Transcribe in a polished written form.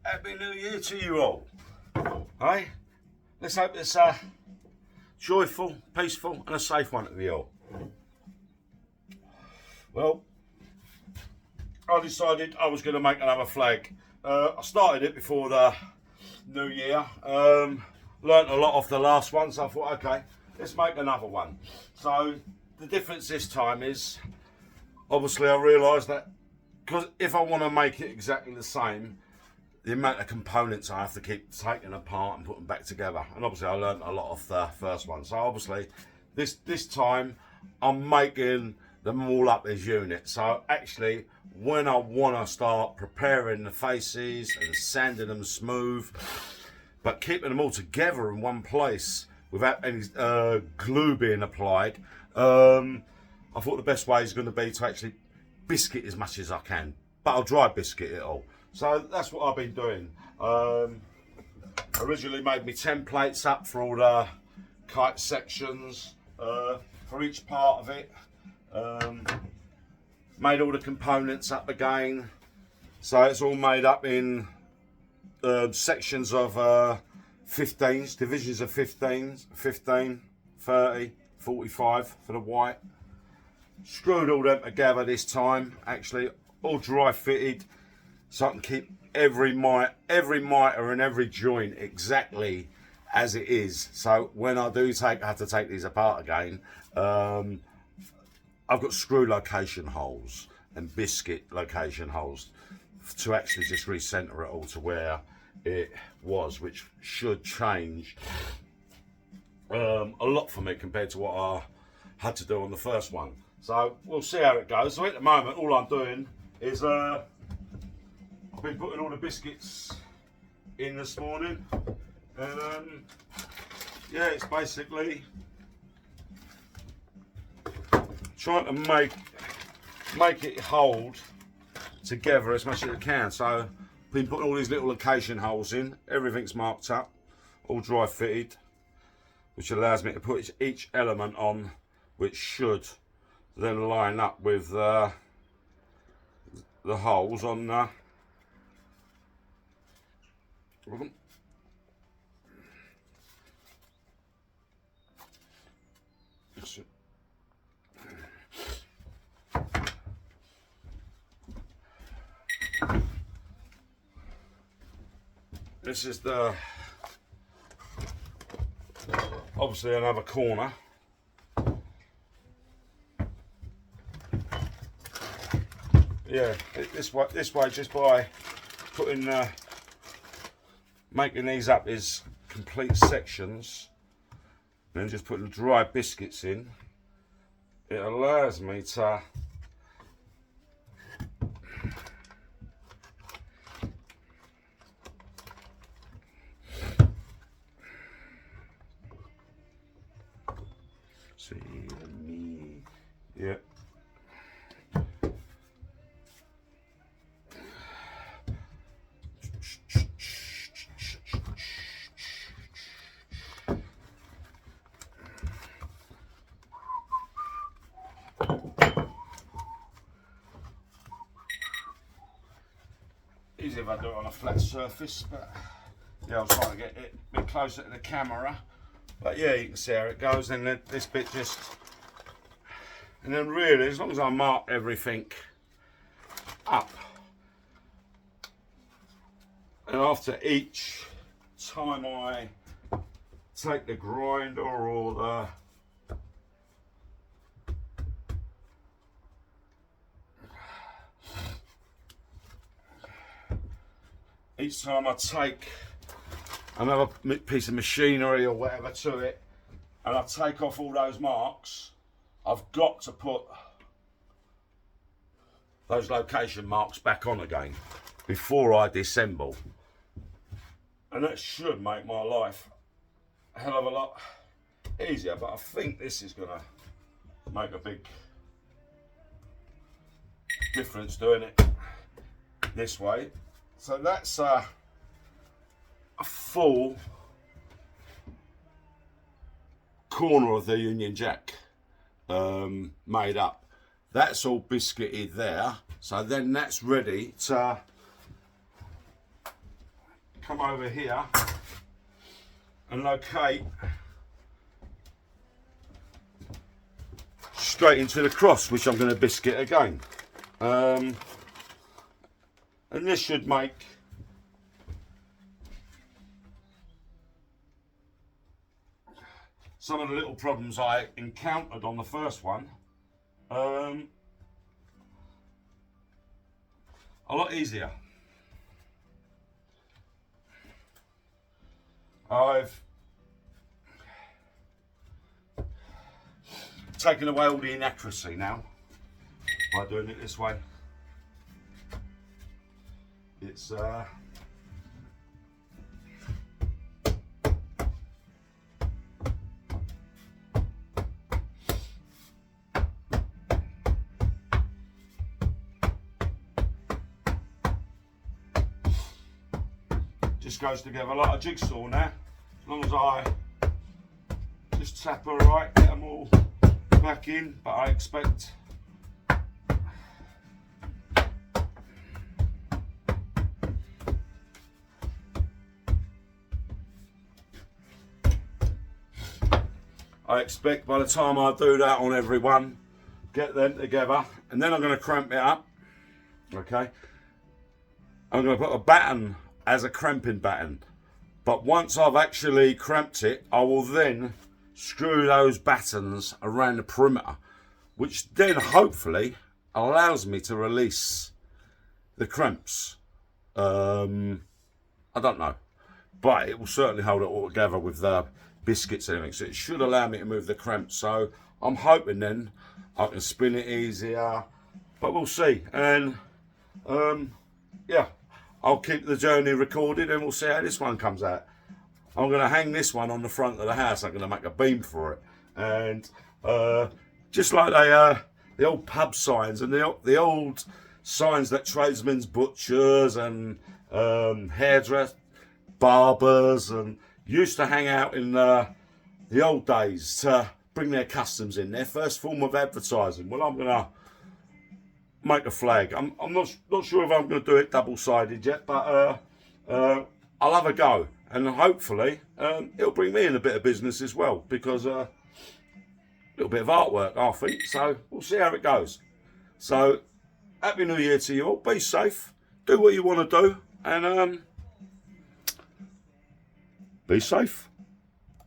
Happy New Year to you all. Hey, let's hope it's a joyful, peaceful and a safe one to you all. Well, I decided I was going to make another flag. I started it before the New Year. Learned a lot off the last one, so I thought, okay, let's make another one. So the difference this time is, obviously I realised that because if I want to make it exactly the same, the amount of components I have to keep taking apart and putting back together. And obviously I learned a lot off the first one. So obviously this time I'm making them all up as units. So actually when I want to start preparing the faces and sanding them smooth, but keeping them all together in one place without any glue being applied, I thought the best way is going to be to actually biscuit as much as I can. But I'll dry biscuit it all. So that's what I've been doing. Originally made me templates up for all the kite sections for each part of it. Made all the components up again. So it's all made up in sections of 15s, divisions of 15s, 15, 30, 45 for the white. Screwed all them together this time, actually all dry fitted. So I can keep every mitre and every joint exactly as it is. So when I do have to take these apart again, I've got screw location holes and biscuit location holes to actually just recenter it all to where it was, which should change a lot for me compared to what I had to do on the first one. So we'll see how it goes. So at the moment, all I'm doing is I've been putting all the biscuits in this morning, and yeah, it's basically trying to make it hold together as much as it can. So I've been putting all these little location holes in. Everything's marked up, all dry fitted, which allows me to put each element on, which should then line up with the holes on this is the obviously another corner. Yeah, this way just by putting making these up as complete sections, then just putting dry biscuits in, it allows me to see me, yeah. Easy if I do it on a flat surface, but yeah, I was trying to get it a bit closer to the camera. But yeah, you can see how it goes. And then this bit just, and then really, as long as I mark everything up, and after each time I take the grinder or the each time I take another piece of machinery or whatever to it and I take off all those marks, I've got to put those location marks back on again before I disassemble. And that should make my life a hell of a lot easier, but I think this is going to make a big difference doing it this way. So that's a full corner of the Union Jack made up. That's all biscuited there. So then that's ready to come over here and locate straight into the cross, which I'm going to biscuit again. And this should make some of the little problems I encountered on the first one a lot easier. I've taken away all the inaccuracy now by doing it this way. It's just goes together like a jigsaw now, as long as I just tap her right, get them all back in. But I expect by the time I do that on every one, get them together, and then I'm going to cramp it up. Okay, I'm going to put a batten as a cramping batten, but once I've actually cramped it, I will then screw those battens around the perimeter, which then hopefully allows me to release the cramps. I don't know, but it will certainly hold it all together with the biscuits and everything, so it should allow me to move the cramps. So I'm hoping then I can spin it easier, but we'll see. And yeah, I'll keep the journey recorded and we'll see how this one comes out. I'm going to hang this one on the front of the house. I'm going to make a beam for it, and just like the old pub signs and the old signs that tradesmen's butchers and hairdressers, barbers and used to hang out in the old days to bring their customers in, their first form of advertising. Well, I'm going to make a flag. I'm not sure if I'm going to do it double-sided yet, but I'll have a go, and hopefully it'll bring me in a bit of business as well, because a little bit of artwork, I think. So we'll see how it goes. So Happy New Year to you all. Be safe. Do what you want to do, and be safe.